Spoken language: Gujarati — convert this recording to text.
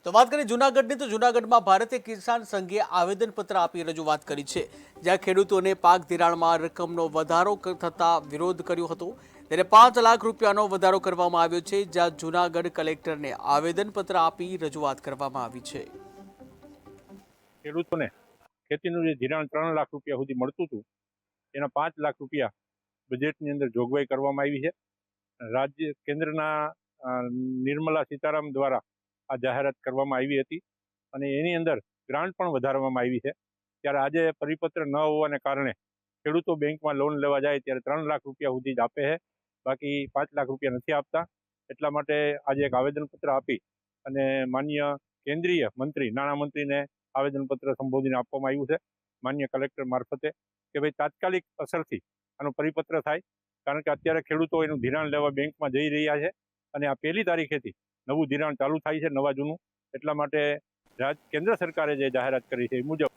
તો વાત કરીએ જૂનાગઢની તો જૂનાગઢમાં ભારતીય કિસાન સંઘે આવેદનપત્ર આપી રજૂઆત કરી છે, જ્યાં ખેડૂતોને પાક ધિરાણમાં રકમનો વધારો થતા વિરોધ કર્યો હતો। ત્યારે 5 લાખ રૂપિયાનો વધારો કરવામાં આવ્યો છે, જ્યાં જૂનાગઢ કલેક્ટરને આવેદનપત્ર આપી રજૂઆત કરવામાં આવી છે। ખેડૂતોને ખેતીનું જે ધિરાણ 3 લાખ રૂપિયા સુધી મળતું હતું એના 5 લાખ રૂપિયા બજેટની અંદર જોગવાઈ કરવામાં આવી છે। રાજ્ય કેન્દ્રના નિર્મલા સીતારામન દ્વારા આ જાહેરાત કરવામાં આવી હતી અને એની અંદર ગ્રાન્ટ પણ વધારવામાં આવી છે। ત્યારે આજે પરિપત્ર ન હોવાને કારણે ખેડૂતો બેંકમાં લોન લેવા જાય ત્યારે 3 લાખ રૂપિયા સુધી જ આપે છે, બાકી 5 લાખ રૂપિયા નથી આપતા। એટલા માટે આજે એક આવેદનપત્ર આપી અને માન્ય કેન્દ્રીય મંત્રી નાણામંત્રીને આવેદનપત્ર સંબોધીને આપવામાં આવ્યું છે માન્ય કલેક્ટર મારફતે કે ભાઈ તાત્કાલિક અસરથી આનો પરિપત્ર થાય, કારણ કે અત્યારે ખેડૂતો એનું ધિરાણ લેવા બેંકમાં જઈ રહ્યા છે અને આ 1લી તારીખેથી નવું ધિરાણ ચાલુ થાય છે, નવા જૂનું। એટલા માટે કેન્દ્ર સરકારે જે જાહેરાત કરી છે એ મુજબ